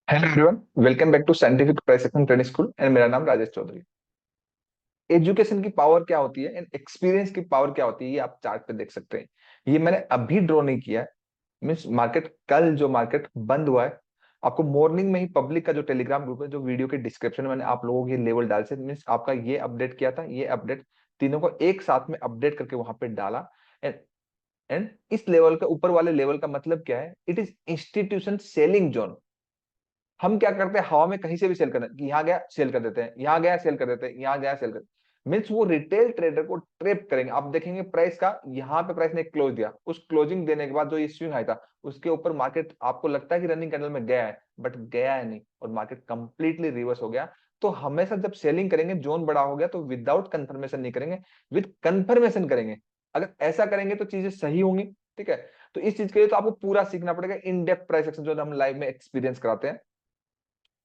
Hello everyone, welcome back to scientific price action trading school and मेरा नाम Rajesh Chaudhary. Education की power क्या होती है एंड एक्सपीरियंस की पावर क्या होती है, ये आप चार्ट पे देख सकते हैं। ये मैंने अभी ड्रॉ नहीं किया है। मीन्स मार्केट कल जो मार्केट बंद हुआ है, आपको मॉर्निंग में ही पब्लिक का जो टेलीग्राम ग्रुप है, जो वीडियो के डिस्क्रिप्शन में मैंने आप लोगों के लेवल डाल से मीन्स आपका ये अपडेट किया था, ये अपडेट तीनों को एक साथ में अपडेट करके वहां पे डाला। एंड एंड इस लेवल का ऊपर वाले लेवल का मतलब क्या है? It is institution selling zone. हम क्या करते हैं, हवा में कहीं से भी सेल कर देते हैं, यहाँ गया सेल कर देते हैं, यहाँ गया सेल कर देते हैं, यहाँ गया सेल कर। मीन्स वो रिटेल ट्रेडर को ट्रेप करेंगे। आप देखेंगे प्राइस का, यहाँ पे प्राइस ने क्लोज दिया, उस क्लोजिंग देने के बाद जो ये स्विंग आया था उसके ऊपर मार्केट आपको लगता है कि रनिंग कैंडल में गया है, बट गया है नहीं और मार्केट कंप्लीटली रिवर्स हो गया। तो हमेशा जब सेलिंग करेंगे, जोन बड़ा हो गया तो विदाउट कंफर्मेशन नहीं करेंगे, विद कंफर्मेशन करेंगे। अगर ऐसा करेंगे तो चीजें सही होंगी। ठीक है, तो इस चीज के लिए तो आपको पूरा सीखना पड़ेगा, इन डेप्थ प्राइस एक्शन जो हम लाइव में एक्सपीरियंस कराते हैं।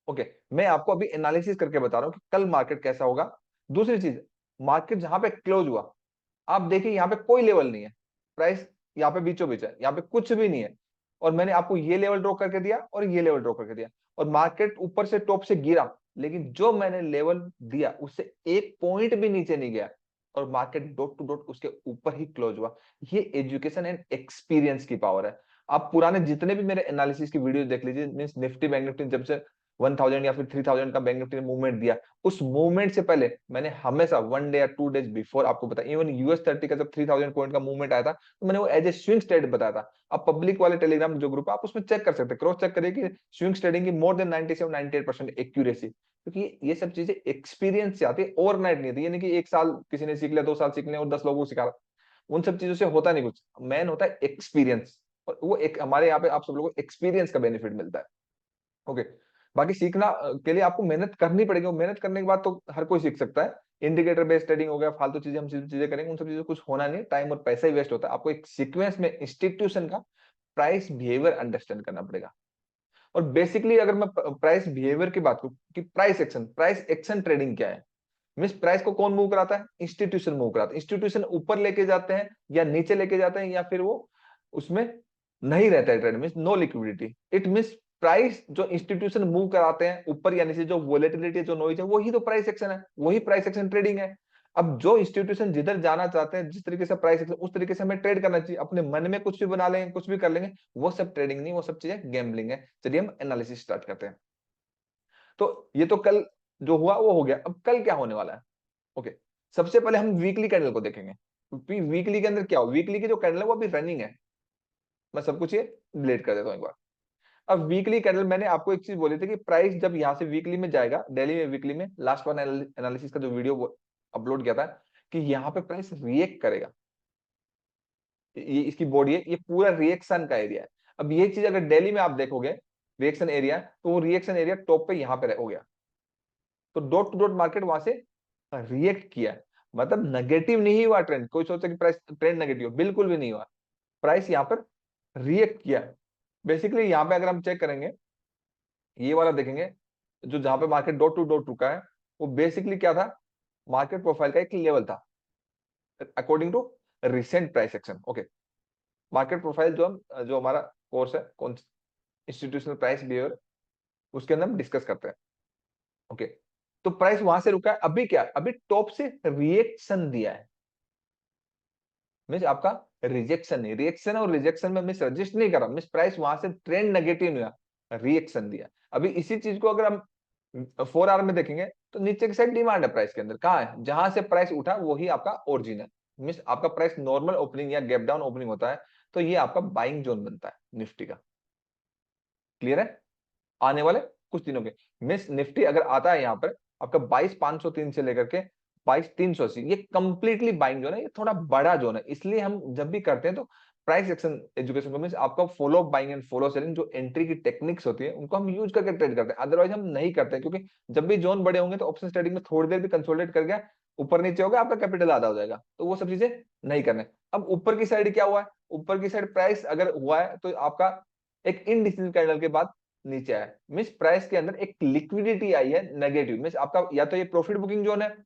ओके, मैं आपको अभी एनालिसिस करके बता रहा हूँ कि कल मार्केट कैसा होगा। दूसरी चीज, मार्केट जहां पे क्लोज हुआ, आप देखिए यहाँ पे कोई लेवल नहीं है, प्राइस यहाँ पे बीचों बीच है, यहाँ पे कुछ भी नहीं है। और मैंने आपको ये लेवल ड्रॉ करके दिया और ये लेवल ड्रॉ करके दिया, और मार्केट ऊपर से टॉप से गिरा, लेकिन जो मैंने लेवल दिया उससे एक पॉइंट भी नीचे नहीं गया, और मार्केट डॉट टू डॉट उसके ऊपर ही क्लोज हुआ। ये एजुकेशन एंड एक्सपीरियंस की पावर है। आप पुराने जितने भी मेरे एनालिसिस की वीडियो देख लीजिए, मीन्स निफ्टी बैंक निफ्टी जब से 1000 या फिर 3000 का बैंक निफ्टी ने मूवमेंट दिया, उस मूवमेंट से पहले मैंने हमेशा 1 डे या 2 डेज बिफोर आपको बताया। इवन US 30 का जब 3000 पॉइंट का मूवमेंट आया था तो मैंने वो एज ए स्विंग ट्रेड बताया था। अब पब्लिक वाले टेलीग्राम जो ग्रुप है, आप उसमें चेक कर सकते हैं, क्रॉस चेक करिए कि स्विंग ट्रेडिंग की मोर देन 97-98% एक्यूरेसी, क्योंकि ये सब चीजें एक्सपीरियंस से आती है, ओवरनाइट नहीं आती। यानी कि एक साल किसी ने सीख लिया, 2 साल सीख लिया और 10 लोगों को सिखा, उन सब चीजों से होता नहीं कुछ। मेन होता है एक्सपीरियंस, और वो एक हमारे यहाँ पे आप सब लोगों को एक्सपीरियंस का बेनिफिट मिलता है। ओके, बाकी सीखना के लिए आपको मेहनत करनी पड़ेगी, और मेहनत करने के बाद तो हर कोई सीख सकता है। इंडिकेटर बेस्ड ट्रेडिंग हो गया, फालतू चीजें हम चीजें करेंगे, उन सब चीजों कुछ होना नहीं, टाइम और पैसा ही वेस्ट होता है। आपको एक सीक्वेंस में इंस्टीट्यूशन का प्राइस बिहेवियर अंडरस्टैंड करना पड़ेगा। और बेसिकली अगर मैं प्राइस बिहेवियर की बात करूं कि प्राइस एक्शन ट्रेडिंग क्या है, मीन्स प्राइस को कौन मूव कराता है? इंस्टीट्यूशन मूव कराता है। इंस्टीट्यूशन ऊपर लेके जाते हैं या नीचे लेके जाते हैं, या फिर वो उसमें नहीं रहता है trade, means no liquidity. It means price जो इंस्टीट्यूशन मूव कराते हैं ऊपर या नीचे, जो वोलेटिलिटी जो नॉइज है, वही तो प्राइस एक्शन है, वही प्राइस एक्शन ट्रेडिंग है। अब जो इंस्टीट्यूशन जिधर जाना चाहते हैं, जिस तरीके से प्राइस एक्शन, उस तरीके से हमें ट्रेड करना चाहिए। अपने मन में कुछ भी बना लेंगे, कुछ भी कर लेंगे, वो सब ट्रेडिंग नहीं, वो सब चीजें गैम्बलिंग है। चलिए हम एनालिसिस स्टार्ट करते हैं। तो ये तो कल जो हुआ वो हो गया, अब कल क्या होने वाला है? ओके, सबसे पहले हम वीकली कैंडल को देखेंगे, क्योंकि वीकली के अंदर क्या हो, वीकली की जो कैंडल है वो अभी रनिंग है। मैं सब कुछ ये डिलीट कर देता हूँ एक बार। अब वीकली कैंडल, मैंने आपको एक चीज बोली थी कि प्राइस जब यहाँ से वीकली में जाएगा, डेली में वीकली में, लास्ट वन एनालिसिस का जो वीडियो अपलोड किया था, कि यहाँ पे प्राइस रिएक्ट करेगा। ये इसकी बॉडी है, ये पूरा रिएक्शन का एरिया है। अब ये चीज अगर डेली में आप देखोगे रिएक्शन एरिया, तो वो रिएक्शन एरिया टॉप पे यहाँ पे हो गया, तो डॉट टू डॉट मार्केट वहां से रिएक्ट किया। मतलब नेगेटिव नहीं हुआ ट्रेंड, कोई सोचा कि प्राइस ट्रेंड नेगेटिव, बिल्कुल भी नहीं हुआ। प्राइस यहाँ पर रिएक्ट किया। बेसिकली यहाँ पे अगर हम चेक करेंगे, ये वाला देखेंगे, जो जहां पे मार्केट डॉट टू डॉट रुका है, वो बेसिकली क्या था? मार्केट प्रोफाइल का एक लेवल था, according to recent price action. Okay, market profile जो हमारा कोर्स है, कौन इंस्टीट्यूशनल प्राइस बिहेवियर, उसके अंदर हम डिस्कस करते हैं। ओके, तो प्राइस वहां से रुका है, अभी क्या, अभी टॉप से रिएक्शन दिया है। मीन्स आपका रिजेक्शन नहीं, रिएक्शन और रिजेक्शन में मिस रजिस्ट नहीं करा, मिस प्राइस वहां से ट्रेंड नेगेटिव नहीं हुआ, रिएक्शन दिया। अभी इसी चीज को अगर हम 4 आवर में देखेंगे, तो नीचे की साइड डिमांड है प्राइस के अंदर, कहाँ है? जहां से प्राइस उठा वही आपका ओरिजिन है। मीन्स आपका प्राइस नॉर्मल ओपनिंग या गैप डाउन ओपनिंग होता है, तो ये आपका बाइंग जोन बनता है निफ्टी का। क्लियर है? आने वाले कुछ दिनों के, मिस निफ्टी अगर आता है यहाँ पर आपका 22,503 से लेकर के 22,380, ये कंप्लीटली बाइंग जोन है, ये थोड़ा बड़ा जोन है। इसलिए हम जब भी करते हैं तो प्राइस एक्शन एजुकेशन को, मीन आपका follow buying and follow selling, जो एंट्री की टेक्निक्स होती है, उनको हम यूज करके ट्रेड करते हैं। अदरवाइज हम नहीं करते हैं, क्योंकि जब भी जोन बड़े होंगे तो ऑप्शन ट्रेडिंग में थोड़ी देर भी कंसोलिडेट कर गया, ऊपर नीचे होगा, आपका कैपिटल आधा हो जाएगा, तो वो सब चीजें नहीं करने। अब ऊपर की साइड क्या हुआ है? ऊपर की साइड प्राइस अगर हुआ है तो आपका एक इनडिसिजन कैंडल के बाद नीचे आया, मीन्स प्राइस के अंदर एक लिक्विडिटी आई है नेगेटिव, मीन्स आपका या तो ये प्रॉफिट बुकिंग जोन है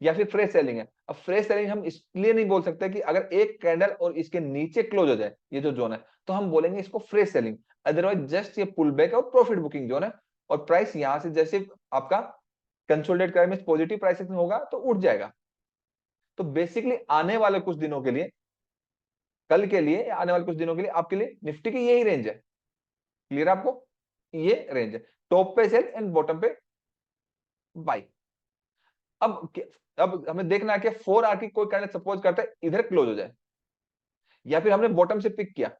या फिर फ्रेश सेलिंग है। अब फ्रेश सेलिंग हम इसलिए नहीं बोल सकते कि अगर एक कैंडल और इसके नीचे क्लोज हो जाए ये जो जोन है, तो हम बोलेंगे इसको फ्रेश सेलिंग। अदरवाइज जस्ट ये पुल बैक और प्रॉफिट बुकिंग जोन है, और प्राइस यहां से जैसे आपका कंसोलिडेट करें में पॉजिटिव प्राइस एक्शन होगा तो उठ जाएगा। तो बेसिकली आने वाले कुछ दिनों के लिए, कल के लिए, आने वाले कुछ दिनों के लिए आपके लिए निफ्टी की यही रेंज है। क्लियर आपको? ये रेंज है, टॉप पे सेल एंड बॉटम पे बाई। अब अब हमें देखना है कि 4 आर की कोई कैंडल सपोज करता है इधर क्लोज हो जाए, या फिर हमने बॉटम से पिक किया,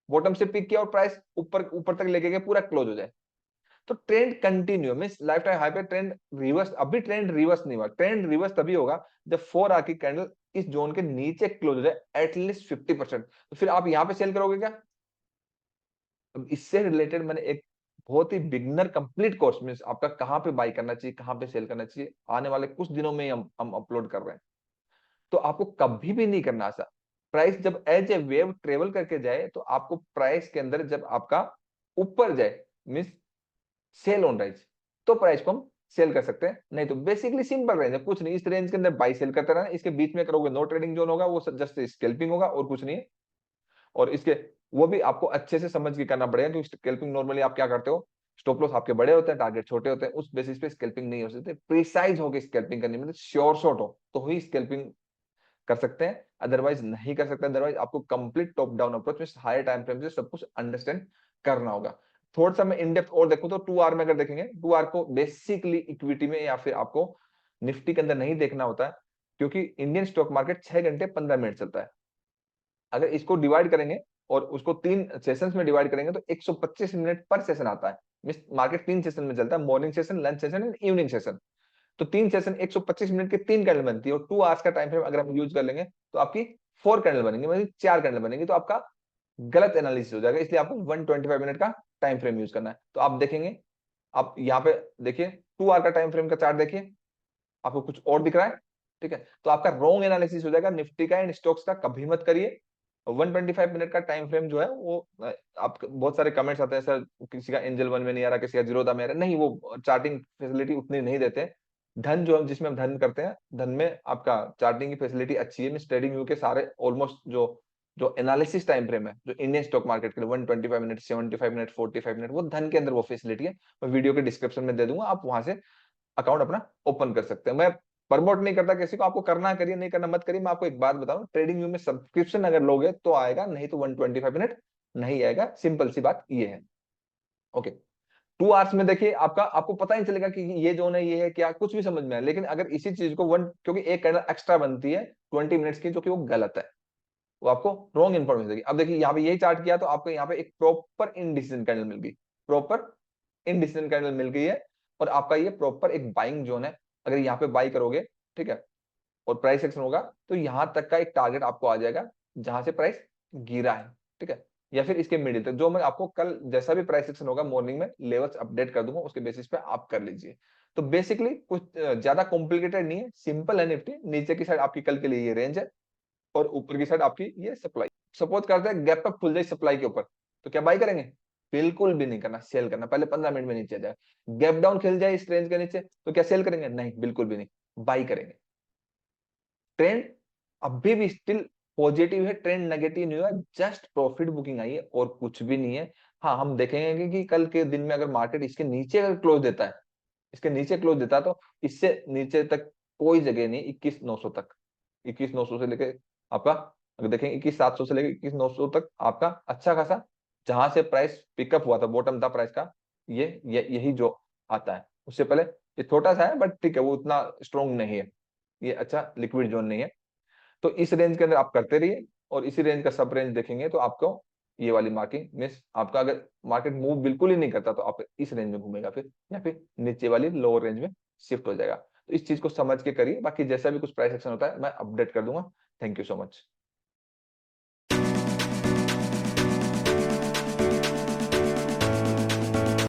बॉटम से पिक किया और प्राइस ऊपर ऊपर तक लेके गए पूरा क्लोज हो जाए, तो trend continue means life time high पे ट्रेंड रिवर्स। अभी ट्रेंड रिवर्स नहीं हुआ, ट्रेंड रिवर्स तभी होगा जब 4 आर की कैंडल इस जोन के नीचे क्लोज हो जाए एटलीस्ट 50%। तो फिर आप यहां पे सेल करोगे क्या? अब इससे रिलेटेड मैंने एक बहुत ही बिगनर कंप्लीट कोर्स में आपका कहां पे बाई करना चाहिए, कहां पे सेल करना चाहिए, आने वाले कुछ दिनों में ही हम अपलोड कर रहे हैं। तो आपको कभी भी नहीं करना ऐसा। प्राइस जब एज ए वेव ट्रेवल करके जाए तो आपको प्राइस के अंदर जब आपका ऊपर जाए मीन्स सेल ऑन राइज, तो प्राइस को हम सेल कर सकते हैं। नहीं तो बेसिकली सिंपल रेंज है, कुछ नहीं, इस रेंज के अंदर बाई सेल करते रहना। इसके बीच में करोगे नो ट्रेडिंग जोन होगा, वो जस्ट स्कैल्पिंग होगा और कुछ नहीं है। और इसके वो भी आपको अच्छे से समझ के करना पड़ेगा, क्योंकि स्कैल्पिंग नॉर्मली आप क्या करते हो, स्टॉप लॉस आपके बड़े होते हैं, टारगेट छोटे होते हैं, उस बेसिस पे स्कैल्पिंग नहीं हो सकती। प्रिसाइज होकर स्कैल्पिंग करनी, मतलब श्योर शॉट हो तो ही स्कैल्पिंग कर सकते हैं, अदरवाइज नहीं कर सकते। अदरवाइज आपको कंप्लीट टॉप डाउन अप्रोच में हायर टाइम फ्रेम से सब कुछ अंडरस्टैंड करना होगा। थोड़ा सा मैं इन डेप्थ और देखूं तो 2 आर में अगर देखेंगे, 2 आर को बेसिकली इक्विटी में या फिर आपको निफ्टी के अंदर नहीं देखना होता है, क्योंकि इंडियन स्टॉक मार्केट 6 घंटे 15 मिनट चलता है। अगर इसको डिवाइड करेंगे और उसको 3 सेशंस में डिवाइड करेंगे तो 125 मिनट पर सेशन आता है। मींस मार्केट 3 सेशन में चलता है, morning session, lunch session and evening session. तो 3 सेशन 125 मिनट के 3 कैंडल बनती है, और 2 आवर्स का टाइम फ्रेम अगर हम यूज कर लेंगे तो आपकी 4 कैंडल बनेंगे, मतलब 4 कैंडल बनेंगी, तो आपका गलत एनालिसिस हो जाएगा। इसलिए आपको 125 मिनट का टाइम फ्रेम यूज करना है। तो आप देखेंगे, आप यहाँ पे देखिए 2 आवर का टाइम फ्रेम का चार्ट देखिए, आपको कुछ और दिख रहा है, ठीक है, तो आपका रॉन्ग एनालिसिस हो जाएगा निफ्टी का एंड स्टॉक्स का, कभी मत करिए। 125 मिनट का टाइम फ्रेम जो है वो आप बहुत सारे कमेंट्स आते हैं सर किसी का एंजल वन में नहीं आ रहा, किसी का जीरोधा में आ रहा है, नहीं, वो चार्टिंग फैसिलिटी उतनी नहीं देते। धन जो हम जिसमें हम धन करते हैं, धन में आपका चार्टिंग की फैसिलिटी अच्छी है। मिस ट्रेडिंग व्यू के सारे ऑलमोस्ट जो जो एनालिसिस टाइम फ्रेम है जो इंडियन स्टॉक मार्केट के लिए 125 मिनट, 75 मिनट, 45 मिनट, वो धन के अंदर वो फैसिलिटी है। मैं वीडियो के डिस्क्रिप्शन में दे दूंगा, आप वहां से अकाउंट अपना ओपन कर सकते हैं। मैं प्रमोट नहीं करता किसी को, आपको करना है करिए, नहीं करना मत करिए। मैं आपको एक बात बताऊं, ट्रेडिंग व्यू में सब्सक्रिप्शन अगर लोगे तो आएगा, नहीं तो 125 मिनट नहीं आएगा, सिंपल सी बात ये है। ओके, 2 आवर्स में देखिए आपका, आपको पता ही चलेगा कि ये जोन है, ये है क्या, कुछ भी समझ में आए। लेकिन अगर इसी चीज को वन, क्योंकि एक कैंडल एक्स्ट्रा बनती है 20 मिनट्स की, जो कि वो गलत है, वो आपको रॉन्ग इन्फॉर्मेशन देगी। अब देखिए यहाँ पे यही चार्ट किया तो आपको यहाँ पे एक प्रॉपर इनडिसीजन कैंडल मिल गई, प्रॉपर इनडिसीजन कैंडल मिल गई है, और आपका ये प्रॉपर एक बाइंग जोन है। अगर यहाँ पे बाई करोगे, ठीक है, और प्राइस एक्शन होगा तो यहां तक का एक टारगेट आपको आ जाएगा जहां से प्राइस गिरा है, ठीक है, या फिर इसके मिडिल तक, जो मैं आपको कल जैसा भी प्राइस एक्शन होगा मॉर्निंग में लेवल्स अपडेट कर दूंगा, उसके बेसिस पे आप कर लीजिए। तो बेसिकली कुछ ज्यादा कॉम्प्लिकेटेड नहीं है, सिंपल है। निफ्टी नीचे की साइड आपकी कल के लिए ये रेंज है, और ऊपर की साइड आपकी ये सप्लाई। सपोज करते हैं गैप अप खुल जाए सप्लाई के ऊपर, तो क्या बाई करेंगे? बिल्कुल भी नहीं करना, सेल करना। पहले 15 मिनट में नीचे आ जाए, गैप डाउन खिल जाए इस रेंज के नीचे, तो क्या सेल करेंगे? नहीं, बिल्कुल भी नहीं, बाई करेंगे। ट्रेंड अभी भी स्टिल पॉजिटिव है, ट्रेंड नेगेटिव नहीं हुआ, जस्ट प्रॉफिट बुकिंग आई है और कुछ भी नहीं है। हाँ, हम देखेंगे कि कल के दिन में अगर मार्केट इसके नीचे अगर क्लोज देता है, इसके नीचे क्लोज देता है, तो इससे नीचे तक कोई जगह नहीं, 21,900 तक, 21,900 से लेके आपका, अगर देखें 21,700 से लेके 21,900 तक आपका अच्छा खासा, जहां से प्राइस पिकअप हुआ था, बॉटम था प्राइस का, यही जो आता है। उससे पहले ये छोटा सा है, बट ठीक है, वो उतना स्ट्रॉन्ग नहीं है, ये अच्छा लिक्विड जोन नहीं है। तो इस रेंज के अंदर आप करते रहिए, और इसी रेंज का सब रेंज देखेंगे तो आपको ये वाली मार्किंग मिस, आपका अगर मार्केट मूव बिल्कुल ही नहीं करता तो आप इस रेंज में घूमेगा फिर, या फिर नीचे वाली लोअर रेंज में शिफ्ट हो जाएगा। तो इस चीज को समझ के करिए, बाकी जैसा भी कुछ प्राइस एक्शन होता है मैं अपडेट कर दूंगा। Thank you so much.